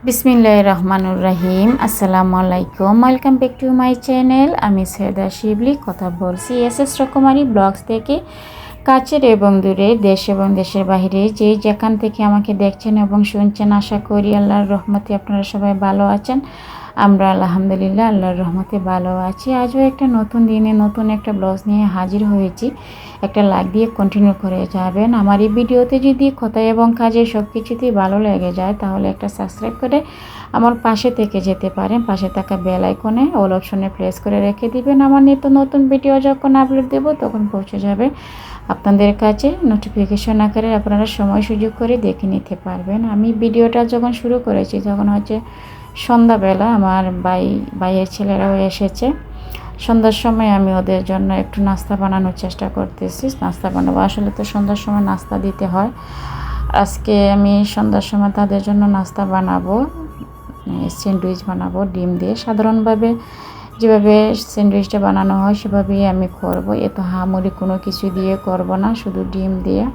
বিসমিল্লাহির রহমানুর রহিম। আসসালামু আলাইকুম, welcome back to my channel. আমি সৈয়দা শিবলি কথা বলছি এসএস রকমারি ব্লগস থেকে। কাছের এবং দূরে, দেশ এবং দেশের বাইরে যে যেখান থেকে আমাকে দেখছেন এবং শুনছেন, আশা করি আল্লাহর রহমতে আপনারা সবাই ভালো আছেন। আমরা আলহামদুলিল্লাহ আল্লাহর রহমতে ভালো আছি। আজও একটা নতুন দিনে নতুন একটা ব্লগ নিয়ে হাজির হয়েছি। একটা লাইক দিয়ে কন্টিনিউ করে যাবেন। আমার এই ভিডিওতে যদি কথা এবং কাজে সব কিছুতেই ভালো লেগে যায় তাহলে একটা সাবস্ক্রাইব করে আমার পাশে থেকে যেতে পারেন। পাশে থাকা বেল আইকনে অল অপশনে প্রেস করে রেখে দিবেন। আমার নিত্য নতুন ভিডিও যখন আপলোড দেবো তখন পৌঁছে যাবে আপনাদের কাছে নোটিফিকেশন আকারে। আপনারা সময় সুযোগ করে দেখে নিতে পারবেন। আমি ভিডিওটা যখন শুরু করেছি তখন হচ্ছে সন্ধ্যাবেলা। আমার ভাইয়ের ছেলেরাও এসেছে। সন্ধ্যার সময় আমি ওদের জন্য একটু নাস্তা বানানোর চেষ্টা করতেছি। নাস্তা বানাবো, আসলে তো সন্ধ্যার সময় নাস্তা দিতে হয়। আজকে আমি সন্ধ্যার সময় তাদের জন্য নাস্তা বানাবো, স্যান্ডউইচ বানাবো ডিম দিয়ে। সাধারণভাবে যেভাবে স্যান্ডউইচটা বানানো হয় সেভাবেই আমি করব। এত হামুড়ি কোনো কিছু দিয়ে করব না, শুধু ডিম দিয়ে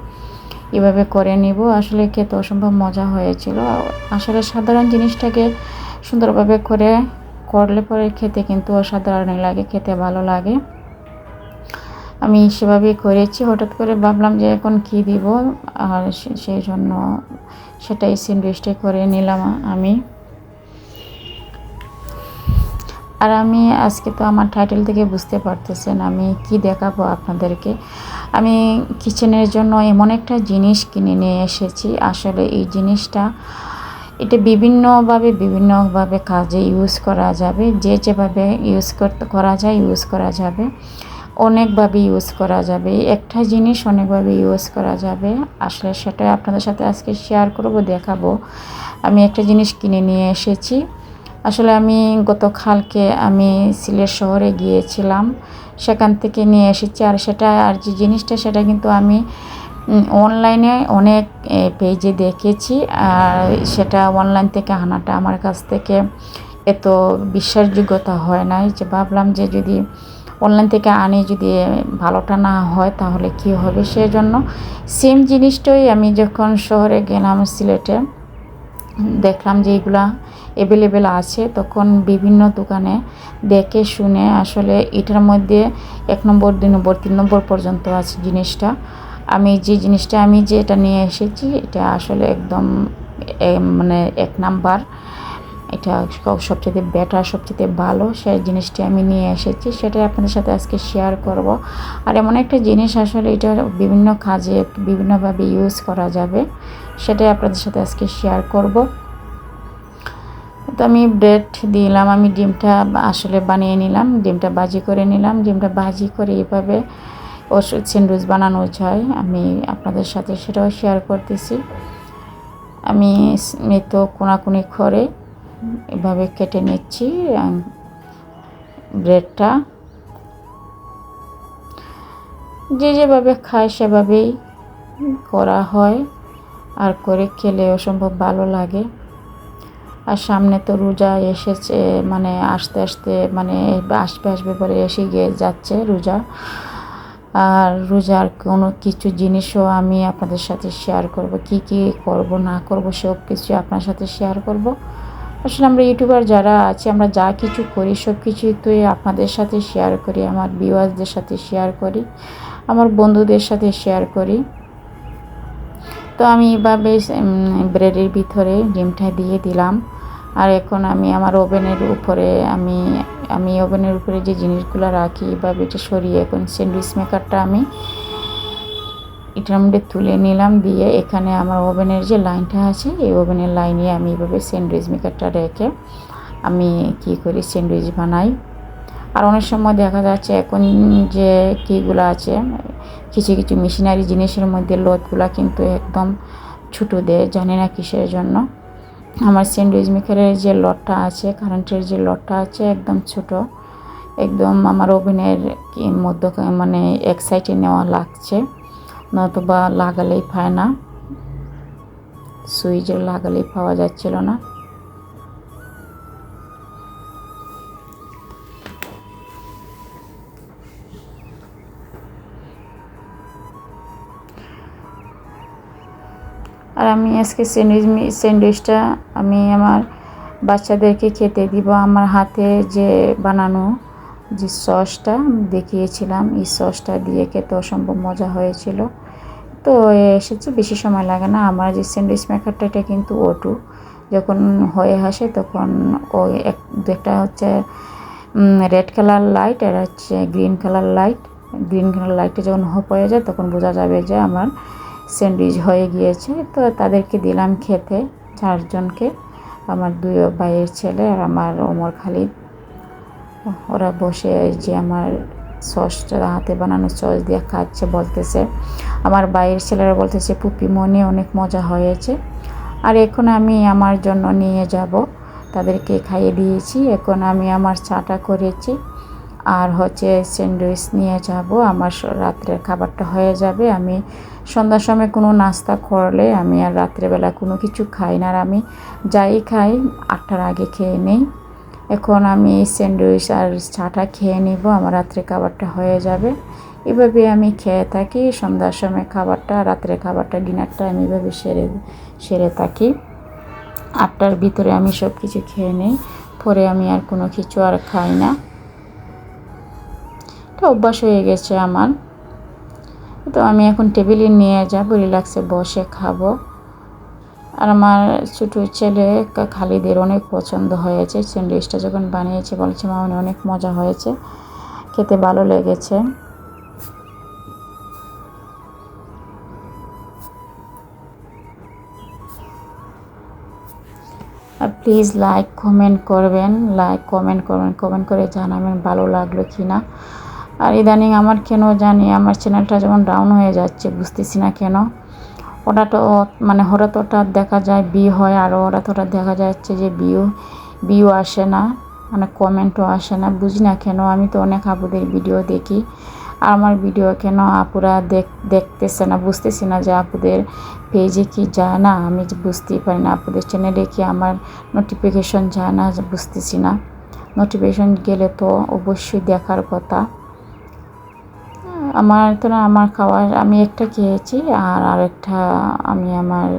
এভাবে করে নিব। আসলে খেতে অসম্ভব মজা হয়েছিল। আসলে সাধারণ জিনিসটাকে সুন্দরভাবে করলে পরে খেতে কিন্তু অসাধারণই লাগে, খেতে ভালো লাগে। আমি সেভাবেই করেছি। হঠাৎ করে ভাবলাম যে এখন কী দিব, আর সেই জন্য সেটাই স্যান্ডউইচটাই করে নিলাম আমি। আর আমি আজকে তো আমার টাইটেল থেকে বুঝতে পারতেছেন আমি কি দেখাবো আপনাদেরকে। আমি কিচেনের জন্য এমন একটা জিনিস কিনে নিয়ে এসেছি। আসলে এই জিনিসটা এটা বিভিন্নভাবে কাজে ইউজ করা যাবে। যেভাবে করা যায় ইউজ করা যাবে, অনেকভাবে ইউজ করা যাবে। একটা জিনিস অনেকভাবে ইউজ করা যাবে। আসলে সেটাই আপনাদের সাথে আজকে শেয়ার করব, দেখাবো। আমি একটা জিনিস কিনে নিয়ে এসেছি। আসলে আমি গতকালকে আমি সিলেট শহরে গিয়েছিলাম, সেখান থেকে নিয়ে এসেছি। আর যে জিনিসটা সেটা কিন্তু আমি অনলাইনে অনেক পেজে দেখেছি। আর সেটা অনলাইন থেকে আনাটা আমার কাছ থেকে এত বিশ্বাসযোগ্যতা হয় নাই। যে ভাবলাম যে যদি অনলাইন থেকে আনি, যদি ভালোটা না হয় তাহলে কি হবে। সেজন্য সেম জিনিসটাই আমি যখন শহরে গেলাম সিলেটে, দেখলাম যে এগুলা অ্যাভেলেবেল আছে। তখন বিভিন্ন দোকানে দেখে শুনে আসলে এটার মধ্যে 1 নম্বর 2 নম্বর 3 নম্বর পর্যন্ত আছে জিনিসটা। আমি যেটা নিয়ে এসেছি এটা আসলে একদম মানে 1 নাম্বার। এটা সবচেয়ে বেটার, সবচেয়ে ভালো সেই জিনিসটি আমি নিয়ে এসেছি। সেটাই আপনাদের সাথে আজকে শেয়ার করব। আর এমন একটা জিনিস আসলে এটা বিভিন্ন কাজে বিভিন্নভাবে ইউজ করা যাবে, সেটাই আপনাদের সাথে আজকে শেয়ার করব। তো আমি ব্রেড দিলাম, আমি ডিমটা আসলে বানিয়ে নিলাম, ডিমটা ভাজি করে নিলাম। ডিমটা ভাজি করে এভাবে স্যান্ডউইচ বানানো যায়, আমি আপনাদের সাথে সেটাও শেয়ার করতেছি। আমি তো কোনাকুনি করে এভাবে কেটে নিচ্ছি ব্রেডটা। যেভাবে খায় সেভাবেই করা হয়, আর করে খেলে অসম্ভব ভালো লাগে। আর সামনে তো রোজা এসেছে, মানে আস্তে আস্তে মানে আসবে বলে এসে গিয়ে যাচ্ছে রোজা। আর রোজার কোনো কিছু জিনিসও আমি আপনাদের সাথে শেয়ার করব, কি করব না করব সব কিছু আপনার সাথে শেয়ার করব। আসলে আমরা ইউটিউবার যারা আছি, আমরা যা কিছু করি সব কিছুই তো আপনাদের সাথে শেয়ার করি, আমার ভিউয়ার্সদের সাথে শেয়ার করি, আমার বন্ধুদের সাথে শেয়ার করি। তো আমি এভাবে ব্রেডের ভিতরে ডিমটা দিয়ে দিলাম। আর এখন আমি আমার ওভেনের উপরে ওভেনের উপরে যে জিনিসগুলো রাখি এভাবে এটা সরিয়ে এখন স্যান্ডউইচ মেকারটা আমি এটার মধ্যে তুলে নিলাম। দিয়ে এখানে আমার ওভেনের যে লাইনটা আছে এই ওভেনের লাইনে আমি এভাবে স্যান্ডউইচ মেকারটা রেখে আমি করি স্যান্ডউইচ বানাই। আর অনেক সময় দেখা যাচ্ছে এখন যে কীগুলো আছে, কিছু মেশিনারি জিনিসের মধ্যে লোদগুলো কিন্তু একদম ছোটো দেয়, জানি না কিসের জন্য। আমার স্যান্ডউইচ মেকারের যে লটটা আছে, কারেন্টের যে লটটা আছে একদম ছোট, একদম আমার ওভেনের মধ্যে মানে এক সাইডে নেওয়া লাগছে, নতুবা লাগালেই পায় না, সুইচের লাগালেই পাওয়া যাচ্ছিল না। আর আমি আজকে স্যান্ডউইচটা আমি আমার বাচ্চাদেরকে খেতে দিব। আমার হাতে যে বানানো যে সসটা দেখিয়েছিলাম, এই সসটা দিয়ে খেতে অসম্ভব মজা হয়েছিল। তো এসেছে, বেশি সময় লাগে না। আমার যে স্যান্ডউইচ মেকারটা, এটা কিন্তু ওটু, যখন হয়ে আসে তখন ওই একটা হচ্ছে রেড কালার লাইট আর হচ্ছে green colour light. Green colour লাইটটা যখন হয়ে যায় তখন বোঝা যাবে যে আমার স্যান্ডউইচ হয়ে গিয়েছে। তো তাদেরকে দিলাম খেতে, 4 জনকে, আমার 2 ভাইয়ের ছেলে আর আমার ওমর খালিদ। ওরা বসে যে আমার সসটা হাতে বানানো সস দিয়ে খাচ্ছে, বলতেছে, আমার ভাইয়ের ছেলেরা বলতেছে পুপি মনে অনেক মজা হয়েছে। আর এখন আমি আমার জন্য নিয়ে যাব, তাদেরকে খাইয়ে দিয়েছি। এখন আমি আমার চাটা করেছি আর হচ্ছে স্যান্ডউইচ নিয়ে যাব, আমার রাত্রের খাবারটা হয়ে যাবে। আমি সন্ধ্যার সময় কোনো নাস্তা করলে আমি আর রাত্রেবেলা কোনো কিছু খাই না, আর আমি যাই খাই 8টার আগে খেয়ে নেই। এখন আমি স্যান্ডউইচ আর চাটা খেয়ে নিব, আমার রাত্রে খাবারটা হয়ে যাবে। এভাবে আমি খেয়ে থাকি সন্ধ্যার সময় খাবারটা, রাত্রে খাবারটা, ডিনারটা আমি এভাবে সেরে থাকি। 8টার ভিতরে আমি সব কিছু খেয়ে নিই, পরে আমি আর কোনো কিছু আর খাই না। এটা অভ্যাস হয়ে গেছে আমার। তো আমি এখন টেবিলে নিয়ে যাব, রিল্যাক্সে বসে খাবো। আর আমার ছোটো ছেলে খালিদের অনেক পছন্দ হয়েছে স্যান্ডউইচটা, যখন বানিয়েছে বলছে মা অনেক মজা হয়েছে, খেতে ভালো লেগেছে। আর প্লিজ লাইক কমেন্ট করবেন, কমেন্ট করে জানাবেন ভালো লাগলো কি না। আর ইদানিং আমার কেন জানি আমার চ্যানেলটা যেমন ডাউন হয়ে যাচ্ছে, বুঝতেছি না কেন। ওটা তো মানে হঠাৎ দেখা যায় ভিউ হয়, আর হঠাৎ দেখা যাচ্ছে যে ভিউ আসে না, মানে কমেন্টও আসে না, বুঝি না কেন। আমি তো অনেক আপুদের ভিডিও দেখি, আর আমার ভিডিও কেন আপুরা দেখতেছে না, বুঝতেছি না যে আপুদের পেজে কি যায় না, আমি বুঝতেই পারি না। আপুদের চ্যানেলে কি আমার নোটিফিকেশন যায় না, বুঝতেছি না। নোটিফিকেশন গেলে তো অবশ্যই দেখার কথা। আমার খাওয়ার আমি একটা খেয়েছি, আর আরেকটা আমি আমার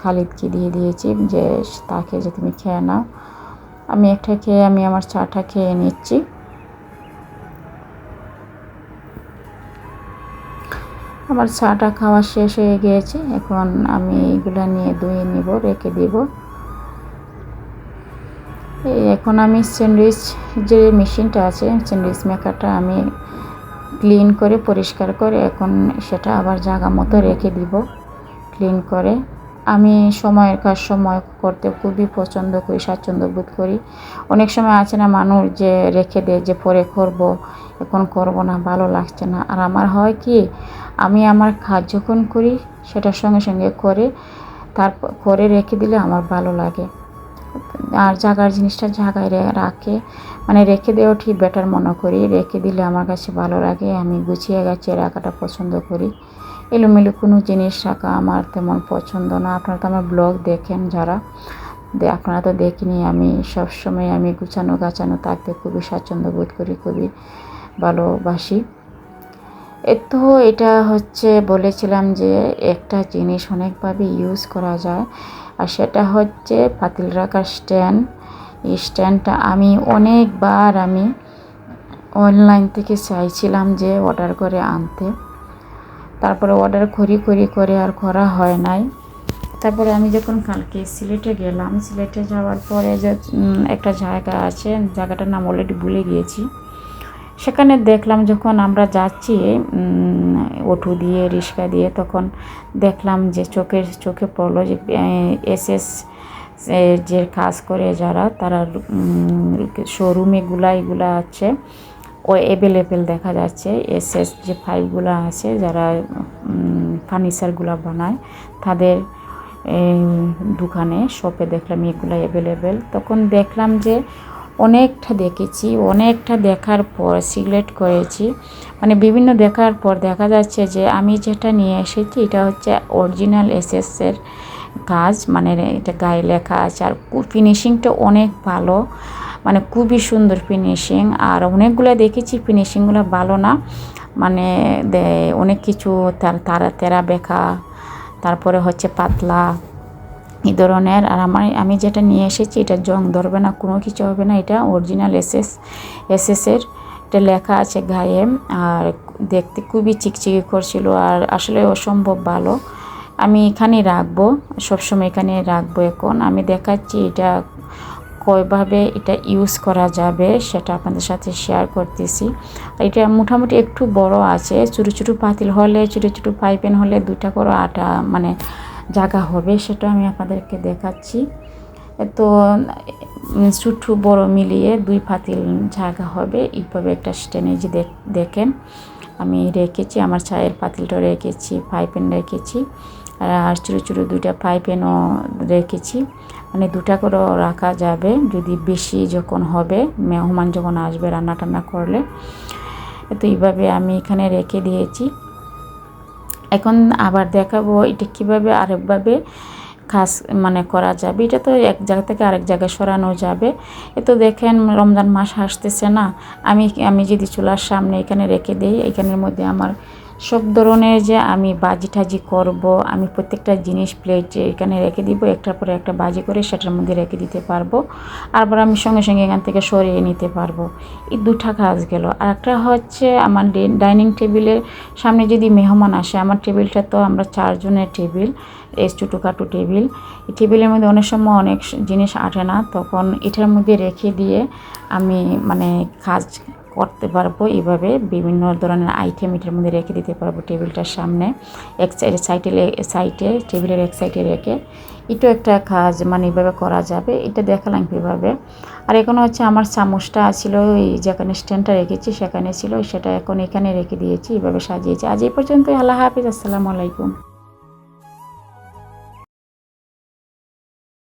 খালিদকে দিয়ে দিয়েছি যে তাকে যে তুমি খেয়ে নাও। আমি একটা খেয়ে আমি আমার চাটা খেয়ে নিচ্ছি। আমার চাটা খাওয়া শেষ হয়ে গিয়েছে, এখন আমি এগুলো নিয়ে ধুয়ে নিব, রেখে দিব। এখন আমি স্যান্ডউইচ যে মেশিনটা আছে, স্যান্ডউইচ মেকারটা আমি ক্লিন করে পরিষ্কার করে এখন সেটা আবার জায়গা মতো রেখে দিব ক্লিন করে। আমি সময়ের কাজ সময় করতে খুবই পছন্দ করি, স্বাচ্ছন্দ্য বোধ করি। অনেক সময় আছে না মানুষ যে রেখে দেয় যে পরে করব, এখন করব না, ভালো লাগছে না। আর আমার হয় কি, আমি আমার কাজ যখন করি সেটার সঙ্গে সঙ্গে তারপর করে রেখে দিলে আমার ভালো লাগে। আর জায়গার জিনিসটা জায়গায় মানে রেখে দেওয়া ঠিক বেটার মনে করি, রেখে দিলে আমার কাছে ভালো লাগে। আমি গুছিয়ে গাছিয়ে রাখাটা পছন্দ করি, এলোমেলো কোনো জিনিস রাখা আমার তেমন পছন্দ না। আপনারা তো আমার ব্লগ দেখেন যারা, আপনারা তো দেখিনি, আমি সবসময় আমি গাছানো থাকতে খুবই স্বাচ্ছন্দ্য বোধ করি, খুবই ভালোবাসি। তো এটা হচ্ছে বলেছিলাম যে একটা জিনিস অনেকভাবে ইউজ করা যায়, আর সেটা হচ্ছে পাতিল রাখার স্ট্যান্ড। এই স্ট্যান্ডটা আমি অনেকবার আমি অনলাইন থেকে চাইছিলাম যে অর্ডার করে আনতে, তারপরে অর্ডার করে আর করা হয় নাই। তারপরে আমি যখন কালকে সিলেটে গেলাম, সিলেটে যাওয়ার পরে যে একটা জায়গা আছে, জায়গাটার নাম অলরেডি ভুলে গিয়েছি, সেখানে দেখলাম যখন আমরা যাচ্ছি অটো দিয়ে, রিক্সা দিয়ে, তখন দেখলাম যে চোখে পড়লো যে এসএস যে কাজ করে যারা, তারা শোরুমে এগুলা আছে ও অ্যাভেলেবেল দেখা যাচ্ছে। এসএস যে পাইপগুলো আছে, যারা ফার্নিচারগুলো বানায়, তাদের দোকানে শপে দেখলাম এগুলো অ্যাভেলেবেল। তখন দেখলাম যে অনেকটা দেখার পর সিলেক্ট করেছি, মানে বিভিন্ন দেখার পর দেখা যাচ্ছে যে আমি যেটা নিয়ে এসেছি এটা হচ্ছে অরিজিনাল এসএসের কাজ, মানে এটা গায়ে লেখা আছে, আর ফিনিশিংটা অনেক ভালো, মানে খুবই সুন্দর ফিনিশিং। আর অনেকগুলো দেখেছি ফিনিশিংগুলো ভালো না, মানে অনেক কিছু তারা তেরা বেঁকা, তারপরে হচ্ছে পাতলা, এই ধরনের। আর আমি যেটা নিয়ে এসেছি এটা জং ধরবে না, কোনো কিছু হবে না, এটা অরিজিনাল এসএসের, এটা লেখা আছে গায়ে। আর দেখতে খুবই চিকচিকি করছিল, আর আসলে অসম্ভব ভালো। আমি এখানেই রাখবো, সবসময় এখানে রাখবো। এখন আমি দেখাচ্ছি এটা কয়ভাবে এটা ইউজ করা যাবে সেটা আপনাদের সাথে শেয়ার করতেছি। এটা মোটামুটি একটু বড় আছে, ছোটো ছোটো পাতিল হলে, ছোটো ছোটো পাইপেন হলে 2টা করে আটা মানে জায়গা হবে, সেটা আমি আপনাদেরকে দেখাচ্ছি। তো ছোটো বড় মিলিয়ে 2 পাতিল জায়গা হবে, এইভাবে একটা স্ট্যান্ডে যে দেখেন আমি রেখেছি, আমার চায়ের পাতিলটা রেখেছি, পাইপেন রেখেছি, আর ছোটো ছোটো 2টা পাইপেনও রেখেছি। মানে 2টা করে রাখা যাবে যদি বেশি যখন হবে, মেহমান যখন আসবে রান্না টান্না করলে। তো এইভাবে আমি এখানে রেখে দিয়েছি। এখন আবার দেখাবো এটা কীভাবে আরেকভাবে কাজ মানে করা যাবে। এটা তো এক জায়গা থেকে আরেক জায়গায় সরানো যাবে। এ তো দেখেন রমজান মাস আসতেছে না, আমি যদি চুলার সামনে এখানে রেখে দিই, এখানের মধ্যে আমার সব ধরনের যে আমি বাজি টাজি করব, আমি প্রত্যেকটা জিনিস প্লেটে এখানে রেখে দিব, একটার পরে একটা বাজি করে সেটার মধ্যে রেখে দিতে পারবো। আবার আমি সঙ্গে সঙ্গে এখান থেকে সরিয়ে নিতে পারবো। এই 2টা কাজ গেল। আর একটা হচ্ছে আমার ডাইনিং টেবিলের সামনে যদি মেহমান আসে, আমার টেবিলটা তো আমরা 4 জনের টেবিল, এই ছোটোখাটো টেবিল, এই টেবিলের মধ্যে অনেক সময় অনেক জিনিস আটে না, তখন এটার মধ্যে রেখে দিয়ে আমি মানে কাজ করতে পারবো। এইভাবে বিভিন্ন ধরনের আইটেম এটার মধ্যে রেখে দিতে পারবো টেবিলটার সামনে, এক সাইডে টেবিলের এক সাইডে রেখে। এটাও একটা কাজ মানে এইভাবে করা যাবে, এটা দেখালাম কীভাবে। আর এখন হচ্ছে আমার চামচটা ছিল এই যেখানে স্ট্যান্ডটা রেখেছি সেখানে ছিল, সেটা এখন এখানে রেখে দিয়েছি, এইভাবে সাজিয়েছি। আজ এই পর্যন্তই। আল্লাহ হাফিজ, আসসালামু আলাইকুম।